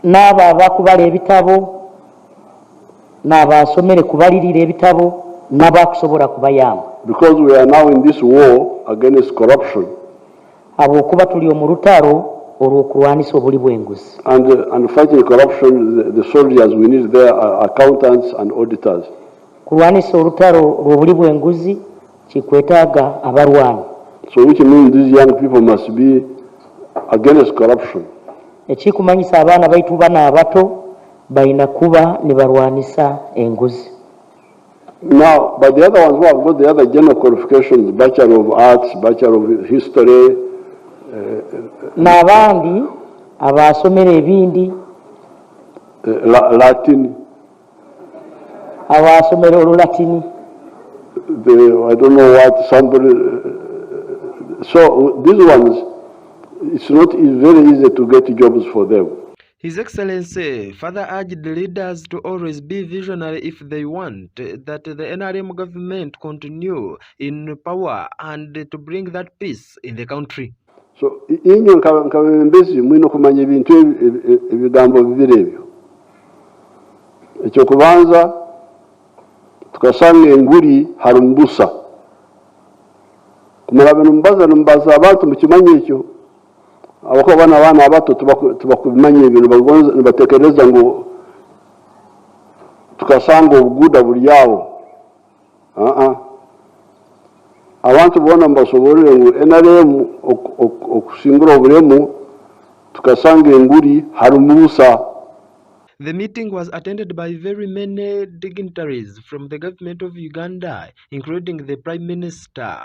n'abo abakubala ebitabo n'abasomere kubalirira ebitabo n'abakusobola kubayamba. Because we are now in this war against corruption. Abokuba tuli mu lutalo olw'okulwanisa obuli bw'enguzi. And fighting corruption, the soldiers we need there are accountants and auditors. Kulwanisa olutalo olw'obuli bw'enguzi kikwetaaga abalwani. So which means these young people must be against corruption. Ekikumanyisa abaana baitu bana abato balina kuba ne balwanisa enguzi. Now, but the other ones who have got the other general qualifications, Bachelor of Arts, Bachelor of History, n'abandi abasomera ebindi Latin, abasomera Olulatini, I don't know what, somebody. So these ones, it's not very easy to get jobs for them. His Excellency further urged the leaders to always be visionary if they want that the NRM government continue in power and to bring that peace in the country. So inyo nkabembezi mwino kumanya ebintu ebigambo bibiri ebyo. Ekyo kubanza tukasanga enguri harumbusa. Kumala benumbaza numbaza abantu mukimanye ekyo. Abako bana abato tubakubimanye ibintu batekereza ngo tukasanga obuguda buli yawo. Abantu bona mbasoborere ngo NRM okusingura obulemu tukasanga enguri harumusa. The meeting was attended by very many dignitaries from the government of Uganda, including the Prime Minister,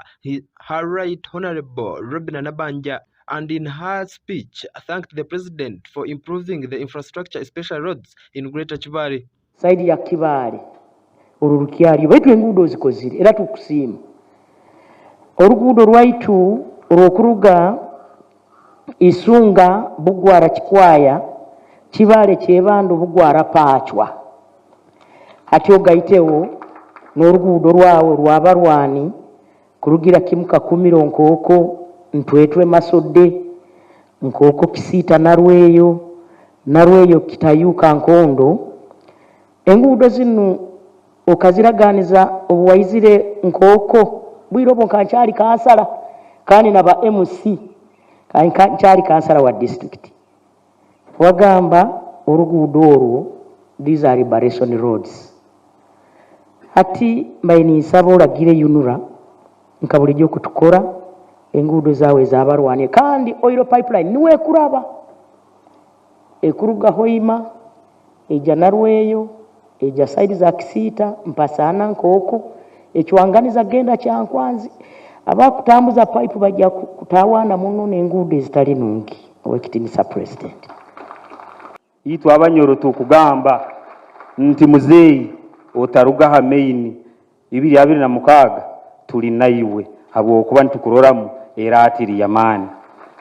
Her Right Honorable Robin Nabanja, and in her speech thanked the President for improving the infrastructure, especially roads in Greater Kibale. Saidi ya Kibale, Ururukiari, wetu engudo zikozire, era tukusiima. Orugudo rwaitu Urukuruga, Isunga, Bugwara Kikwaya, Kibale Kyebando Bugwara Pachwa. Hatyo gaitewo n'orugudo rwawe rwabarwani kurugira kimuka kumiro nkoko ntwetwe masodde nkoko kisita narweyo kitayuka nkondo engudo zinu okaziraganiza obuwaizire nkoko bwirobo kanchali kansala kandi naba MC kanchali kansala wa district wagamba orugudo orwo these are liberation roads ati mbaini sabola gire yunura nkabulijjo kutukora engudo zawe zabarwane kandi oil pipeline niwe kuraba ekuruga hoima eja narweyo eja side za kisita mpasana nkoko ekiwanganiza genda kyankwanzi abakutambuza pipe bajja kutawana muno n'engudo ezitali nungi owekitinisa president itu abanyoro tukugamba nti muzeyi otaruga main 2026 tuli naiwe habo kuba ntukuroramu era atiri yamani.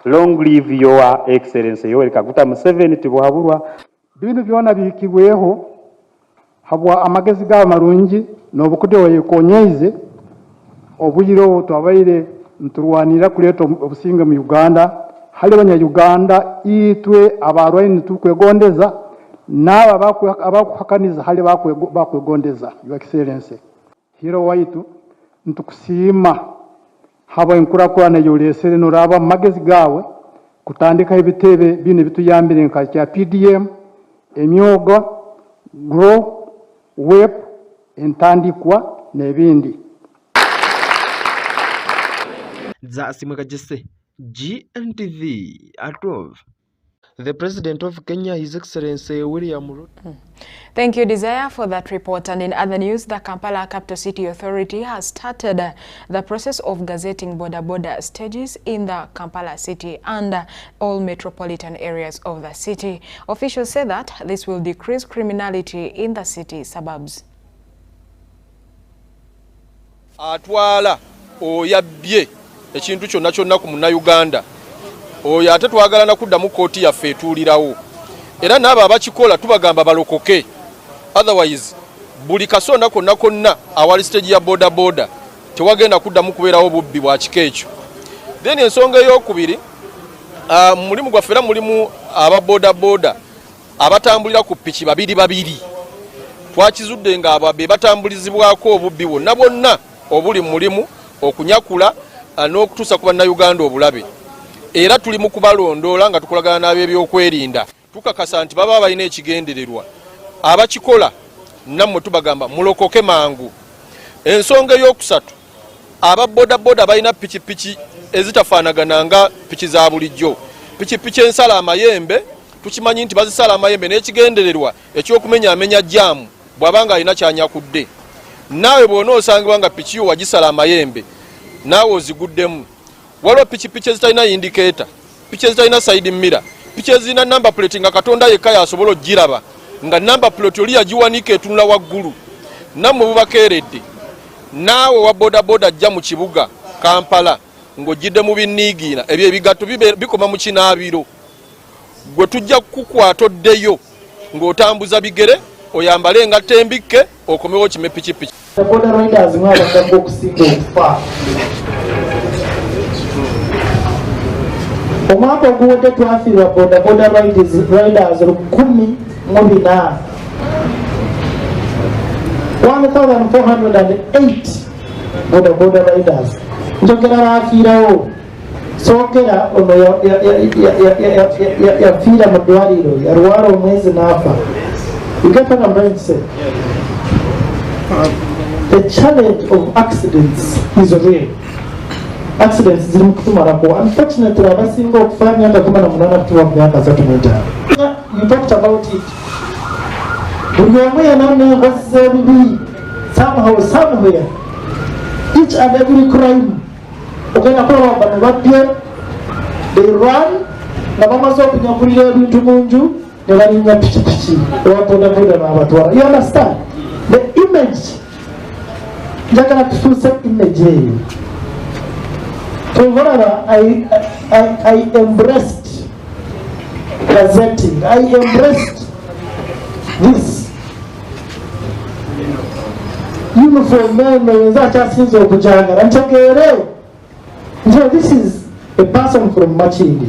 Long live your excellency Yoweri Kaguta Museveni tibuhaburwa bintu byona bikigweho habwa amagezi ga marungi nobukude wayekonyeize obuyiro twabaire nturwanira kuleta obusinga mu Uganda hali banya Uganda itwe abarwayi tukwegondeza naba abakuhakaniza hali bakwegondeza your excellency hiro waitu ntukusima haba enkurakurana yolesere noraba magezi gawe kutandika ebitebe bine bituyambire nka kya PDM emyoga grow web entandikwa nebindi Zasimweka Jesse GNTV at 12. The President of Kenya, His Excellency William Ruto. Thank you, Desire, for that report. And in other news, the Kampala Capital City Authority has started the process of gazetting border stages in the Kampala city and all metropolitan areas of the city. Officials say that this will decrease criminality in the city suburbs. Atwala oyabye ekintu kyonna kyonna ku Munnayuganda oyo ate twagala na kudda mu kooti yaffe etuulirawo era n'abo abakikola tubagamba balokoke otherwise buli kasonda konna awali stage ya boda tewagenda kuddamu kubeerawo bubbi bwa kika ekyo. Then ensonga ey'okubiri mulimu gwaffe era mulimu aba boda abatambulira ku ppiki babiri twakizudde nga abo be batambulizibwako obubbi bwonna obuli mulimu okunyakula n'okutuusa ku bannayuganda obulabe. Era tuli mu kubalondoola nga tukolagana n'ab'ebyokwerinda. Tukakasa nti baba balina ekigendererwa. Abakikola nammwe tubagamba mulokoke mangu. Ensonga ey'okusatu, ababbodaboda balina pikipiki ezitafaanagana nga piki za bulijjo. Pikipiki ensala amayembe, tukimanyi nti bazisala amayembe n'ekigendererwa ekyokumenya jjaamu bw'abanga alina kyanyakudde. Naawe bw'onoosangibwa nga piki yo wagisala amayembe, naawe oziguddemu. Waliwo pikipiki ezitalina indicator, piki ezitalina side mirror, piki ezirina number plate nga Katonda yekka yasobola ogiraba, nga number plate oli yagiwanika etunula waggulu. Nammwe bubakeeredde. Naawe wa bodaboda ajja mu kibuga Kampala ng'ojjidde mu binniigiina, ebyo ebigatto bikoma mu kinaabiro. Gwe tujja kukukwata oddeyo ng'otambuza bigere, oyambale engatto embikke, okomewo kime pikipiki. Boda riders mwabadde okusinga okufa. Omwaka oguwedde twafiirwa boda riders 14,408 boda riders. Njogera baafiirawo sookera ono yafiira mu ddwaliro yalwala omwezi n'afa. You get what I'm trying to say? The challenge of accidents is real. Accidents ziri mukutumalako. Unfortunately, abasinga okufa myaka 18 kutuuka ku myaka 35. You talked about it. Buli omu yena enkozi z'ebibi somehow somewhere. Each and every crime ogenda kulaba bano babbye, they run nga bamaze okunyakulira ebintu mu nju ne balinnya pikipiki owa bodaboda n'abatwala. You understand? The image, njagala tufuuse image eyo. So whatever, I embraced gazetting. I embraced this. Uniform men wenzaakyasinza okujangala ntegeere nti this is a person from Machindi.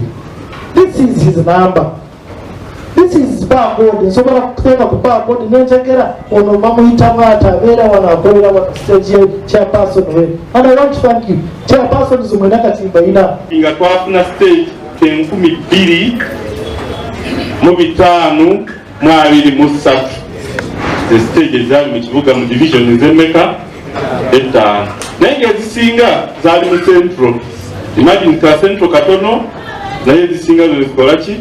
This is his number. This is barcode. Nsobola kuteeka ku barcode nentegera ono bamuyitamu ati abeera wano akolera wano stage chairperson we. And I want to thank you. Chairperson zimwena katimba ina. Nga twafuna stage 25,523 the stage ezaali mu kibuga mu division z'emmeka 5 naye ng'ezisinga zaali mu central. Imagine ka central katono naye ezisinga zezikola ki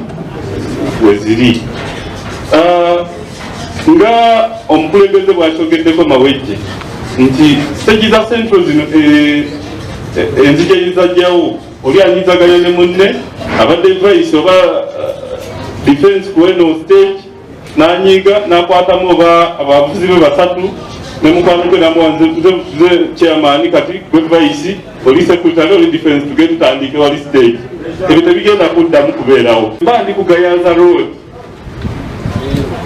weziri. Nga omukulembeze bw'akyogeddeko mawejje nti stage za central zino enzija ezajjawo oli anyizaganya ne munne abadde vice oba defense ku eno stage n'anyiga n'akwatamu oba abavuzi be basatu ne mukwano gwe namuwanze chairman kati gwe vice oli secretary oli defense tugende tutandike wali stage. Ebyo tebigenda kuddamu kubeerawo. Mba ndi ku Gayanza road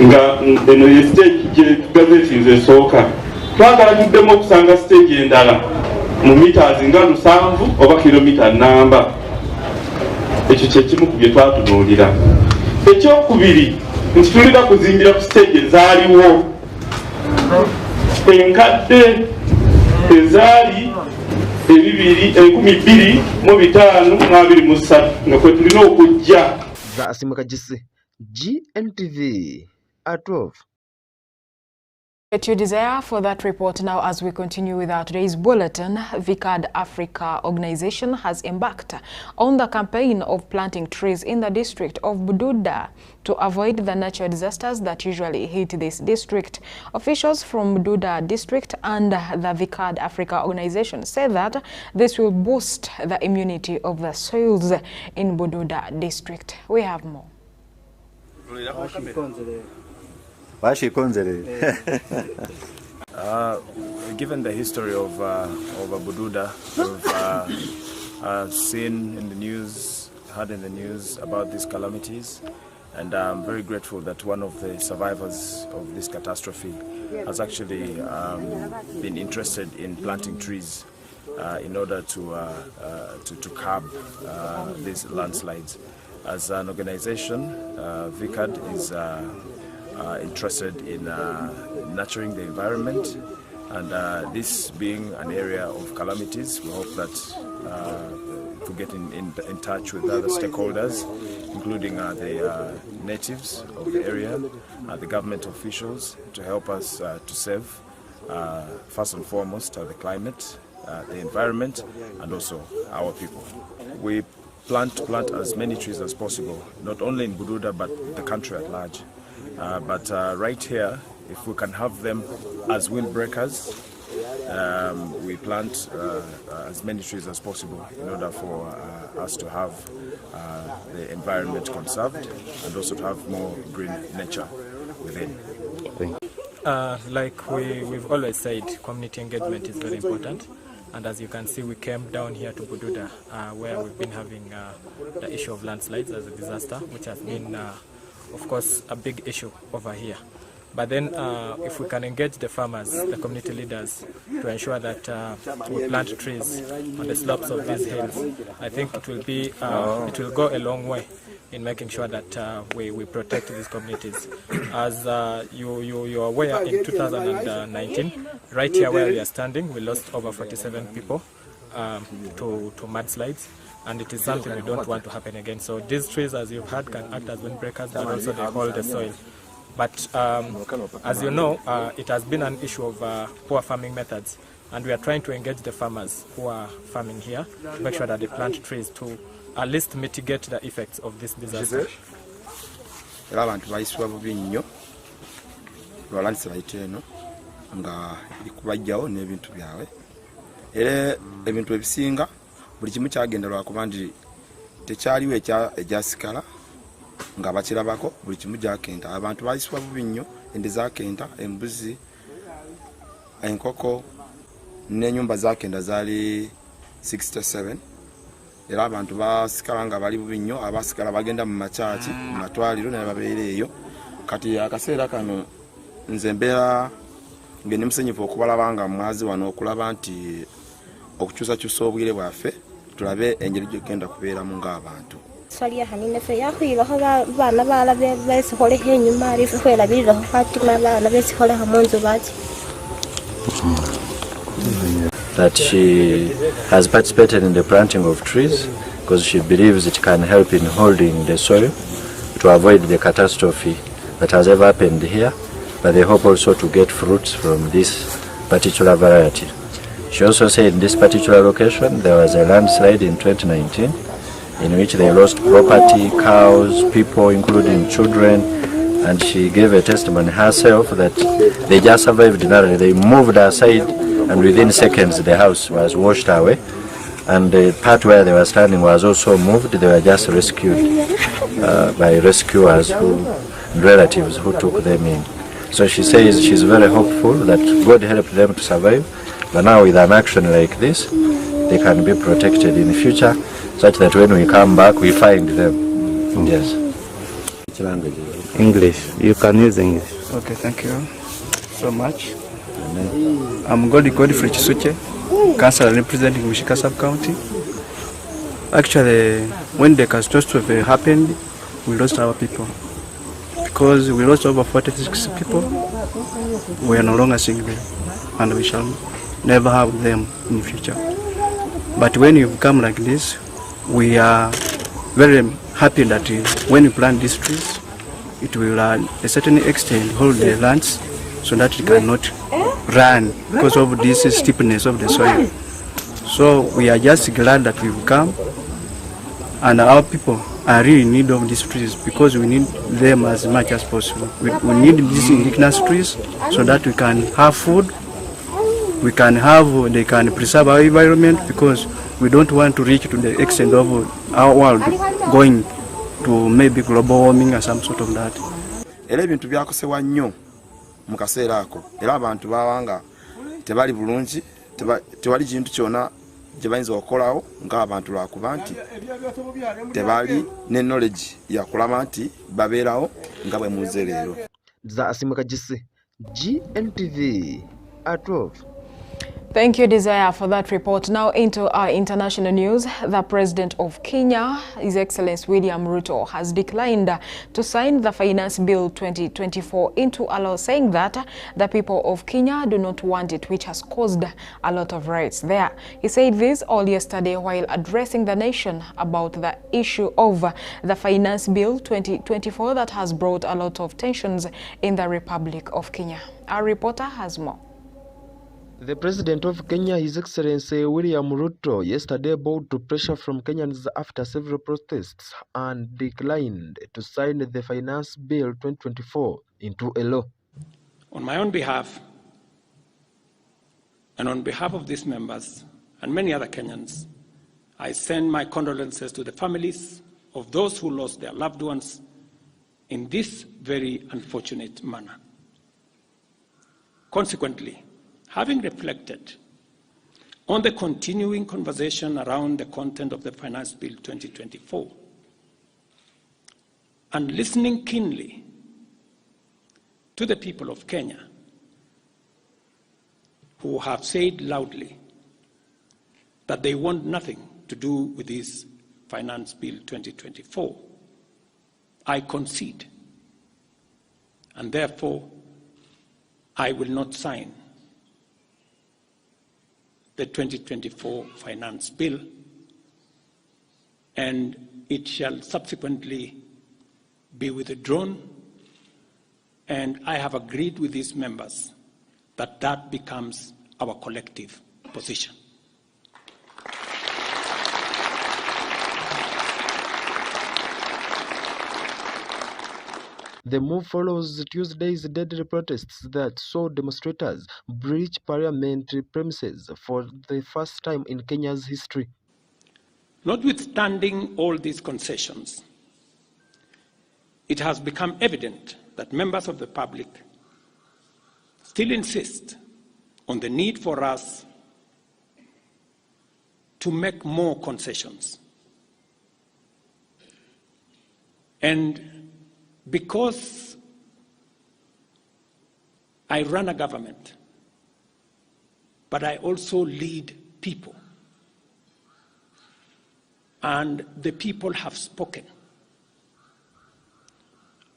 nga eno ye stage gye gazeti nze esooka twagala tuddemu okusanga stage endala mu meters nga 7 oba kilomita namba. Ekyo kye kimu ku bye twatunuulira. Ekyokubiri nti tulina kuzimbira ku stage ezaaliwo enkadde ezaali 2,523 nga kwe tulina okujja. GNTV at 12. Your desire for that report now as we continue with our today's bulletin. VCAD Africa organization has embarked on the campaign of planting trees in the district of Bududa to avoid the natural disasters that usually hit this district. Officials from Bududa district and the VCAD Africa organization say that this will boost the immunity of the soils in Bududa district. We have more. Given the history of Bududa, we've seen in the news, heard in the news about these calamities, and I'm very grateful that one of the survivors of this catastrophe has actually been interested in planting trees in order to curb these landslides. as an organization, VCAD is interested in nurturing the environment, and this being an area of calamities, we hope that to get in touch with other stakeholders, including the natives of the area, the government officials, to help us to save, first and foremost, the climate, the environment, and also our people. We plan to plant as many trees as possible, not only in Bududa but the country at large. But right here, if we can have them as windbreakers, we plant as many trees as possible in order for us to have the environment conserved and also to have more green nature within. Like we've always said, community engagement is very important. And as you can see, we came down here to Bududa, where we've been having the issue of landslides as a disaster, which has been, of course, a big issue over here. But then if we can engage the farmers, the community leaders, to ensure that we plant trees on the slopes of these hills, I think it will be, it will go a long way in making sure that we protect these communities. As you're aware, in 2019, right here where we are standing, we lost over 47 people to mudslides, and it is something we don't want to happen again. So these trees, as you've heard, can act as windbreakers, but also they hold the soil. But as you know, it has been an issue of poor farming methods, and we are trying to engage the farmers who are farming here to make sure that they plant trees to at least mitigate the effects of this disaster. Abantu bayiswa bubi nnyo lwalandisa bayite eno nga likubajjawo n'ebintu byabwe era ebintu ebisinga buli kimu kyagenda lwakuba nti tekyaliwo ejyasikala nga bakirabako buli kimu gyakenta. Abantu bayiswa bubi nnyo, ende zakenta, embuzi, enkoko n'ennyumba zakenda zaali 67. Era abantu basikala nga bali bubi nnyo, abasikala bagenda mu makyaki mu matwaliro ne babeera eyo. Kati akaseera kano nze mbeera ng'endi musenyifu okubalaba nga mwazi wano okulaba nti okukyusakyusa obwire bwaffe tulabe engeri gyegenda kubeeramu ng'abantu. Swalia hanine fe yakwibaho bana bala besikoleho enyuma arife kwelabiriraho Fatima bana besikoleho munzu baki. That she has participated in the planting of trees because she believes it can help in holding the soil to avoid the catastrophe that has ever happened here, but they hope also to get fruits from this particular variety. She also said in this particular location there was a landslide in 2019 in which they lost property, cows, people including children, and she gave a testimony herself that they just survived narrowly. They moved aside and within seconds the house was washed away, and the part where they were standing was also moved. They were just rescued by rescuers and relatives who took them in. So she says she's very hopeful that God helped them to survive, but now with an action like this they can be protected in the future, such that when we come back we find them. Yes. Which language? English. You can use English. Okay, thank you so much. I'm Godfrey Chisuche, councillor representing Mushika Sub-County. Actually, when the catastrophe happened, we lost our people. Because we lost over 46 people, we are no longer seeing them, and we shall never have them in the future. But when you come like this, we are very happy that when you plant these trees, it will a certain extent hold the lands so that it cannot run because of this steepness of the soil. So we are just glad that we've come, and our people are really in need of these trees because we need them as much as possible. We need these indigenous trees so that we can have food, we can have, they can preserve our environment, because we don't want to reach to the extent of our world going to maybe global warming or some sort of that. Era ebintu byakosewa nnyo mu kaseera ako, era abantu babanga tebali bulungi, tewali kintu kyona gye bayinza okukolawo ng'abantu lwakuba nti tebali ne knowledge yakulaba nti babeerawo nga bwe muze leero. Za asimuka gisi GNTV at 12. Thank you, Desire, for that report. Now into our international news. The President of Kenya, His Excellency William Ruto, has declined to sign the Finance Bill 2024 into law, saying that the people of Kenya do not want it, which has caused a lot of riots there. He said this all yesterday while addressing the nation about the issue of the Finance Bill 2024 that has brought a lot of tensions in the Republic of Kenya. Our reporter has more. The President of Kenya, His Excellency William Ruto, yesterday bowed to pressure from Kenyans after several protests and declined to sign the Finance Bill 2024 into a law. On my own behalf, and on behalf of these members and many other Kenyans, I send my condolences to the families of those who lost their loved ones in this very unfortunate manner. Consequently, having reflected on the continuing conversation around the content of the Finance Bill 2024 and listening keenly to the people of Kenya who have said loudly that they want nothing to do with this Finance Bill 2024, I concede, and therefore I will not sign the 2024 Finance Bill, and it shall subsequently be withdrawn, and I have agreed with these members that that becomes our collective position. The move follows Tuesday's deadly protests that saw demonstrators breach parliamentary premises for the first time in Kenya's history. Notwithstanding all these concessions, it has become evident that members of the public still insist on the need for us to make more concessions. And because I run a government, but I also lead people, and the people have spoken,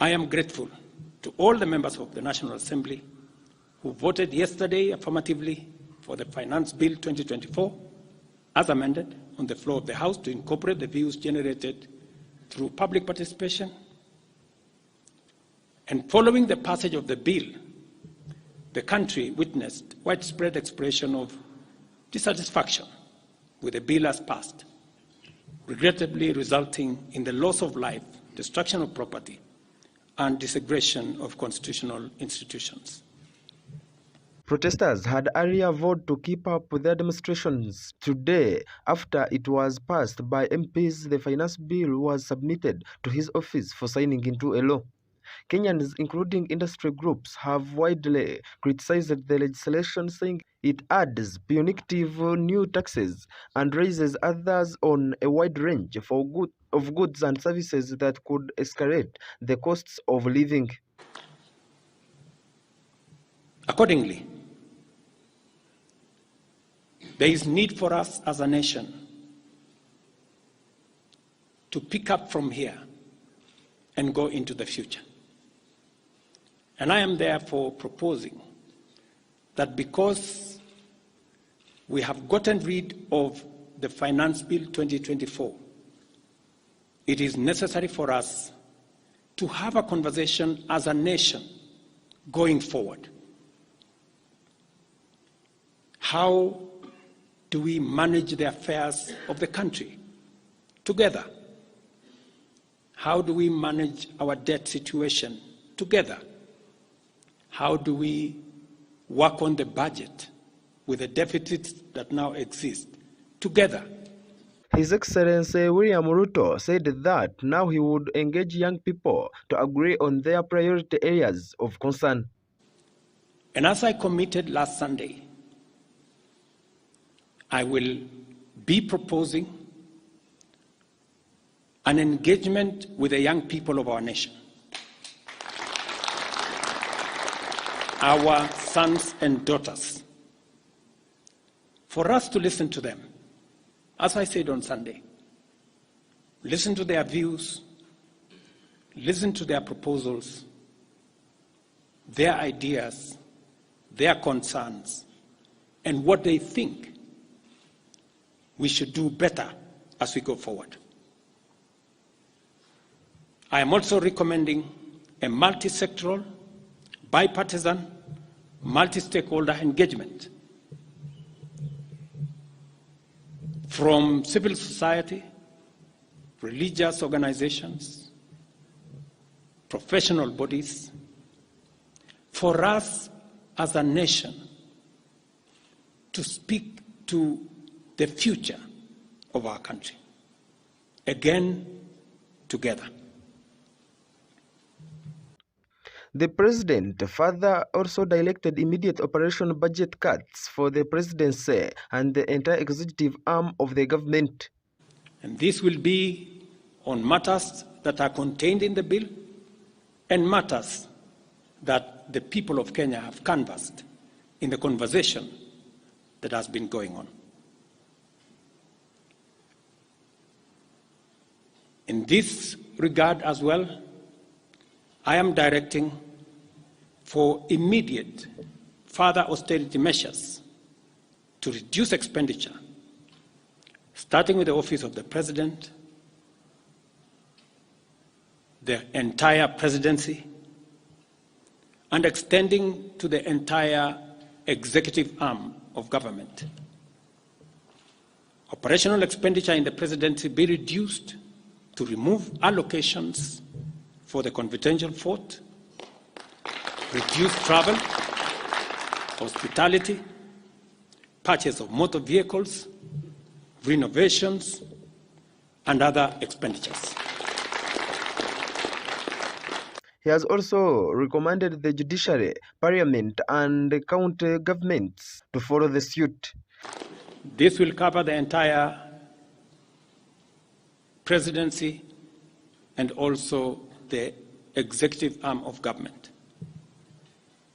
I am grateful to all the members of the National Assembly who voted yesterday affirmatively for the Finance Bill 2024 as amended on the floor of the House to incorporate the views generated through public participation. And following the passage of the bill, the country witnessed widespread expression of dissatisfaction with the bill as passed, regrettably resulting in the loss of life, destruction of property, and disintegration of constitutional institutions. Protesters had earlier vowed to keep up with their demonstrations. Today, after it was passed by MPs, the finance bill was submitted to his office for signing into a law. Kenyans, including industry groups, have widely criticized the legislation, saying it adds punitive new taxes and raises others on a wide range of goods and services that could escalate the costs of living. Accordingly, there is need for us as a nation to pick up from here and go into the future. And I am therefore proposing that because we have gotten rid of the Finance Bill 2024, it is necessary for us to have a conversation as a nation going forward. How do we manage the affairs of the country together? How do we manage our debt situation together? How do we work on the budget with the deficits that now exist together? His Excellency William Ruto said that now he would engage young people to agree on their priority areas of concern. And as I committed last Sunday, I will be proposing an engagement with the young people of our nation, our sons and daughters, for us to listen to them. As I said on Sunday, listen to their views, listen to their proposals, their ideas, their concerns, and what they think we should do better as we go forward. I am also recommending a multi-sectoral, bipartisan, multi-stakeholder engagement from civil society, religious organizations, professional bodies, for us as a nation to speak to the future of our country, again, together. The president further also directed immediate operation budget cuts for the presidency and the entire executive arm of the government. And this will be on matters that are contained in the bill and matters that the people of Kenya have canvassed in the conversation that has been going on. In this regard as well, I am directing for immediate further austerity measures to reduce expenditure, starting with the Office of the President, the entire presidency, and extending to the entire executive arm of government. Operational expenditure in the presidency be reduced to remove allocations for the confidential fort, reduce travel, hospitality, purchase of motor vehicles, renovations, and other expenditures. He has also recommended the judiciary, parliament, and county governments to follow the suit. This will cover the entire presidency and also the executive arm of government.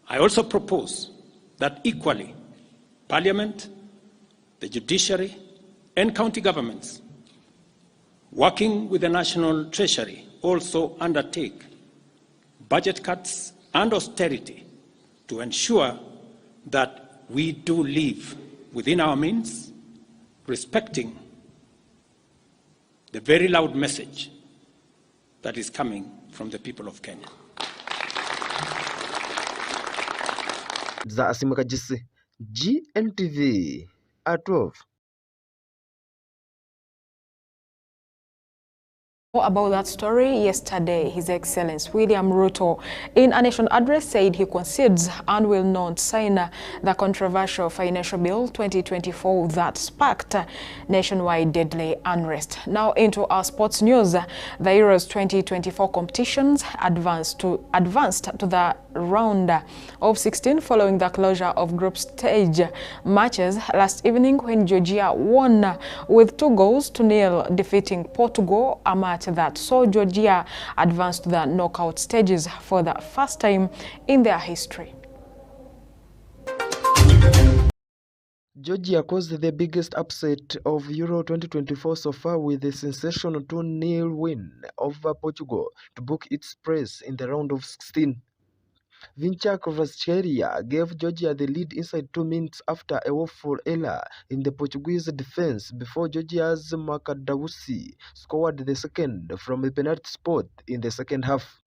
I also propose that equally, Parliament, the judiciary, and county governments, working with the National Treasury, also undertake budget cuts and austerity to ensure that we do live within our means, respecting the very loud message that is coming from the people of Kenya. Za Asimukajisi, Gntv at 12. About that story, yesterday, His Excellency William Ruto, in a nation address, said he concedes and will not sign the controversial Financial Bill 2024 that sparked nationwide deadly unrest. Now into our sports news, the Euros 2024 competitions advanced to the round of 16 following the closure of group stage matches last evening when Georgia won with 2-0, defeating Portugal, a match that saw Georgia advance to the knockout stages for the first time in their history. Georgia caused the biggest upset of Euro 2024 so far with a sensational 2-0 win over Portugal to book its place in the round of 16. Vinca Kvaratskhelia gave Georgia the lead inside 2 minutes after a woeful error in the Portuguese defense before Georgia's Makadawusi scored the second from a penalty spot in the second half.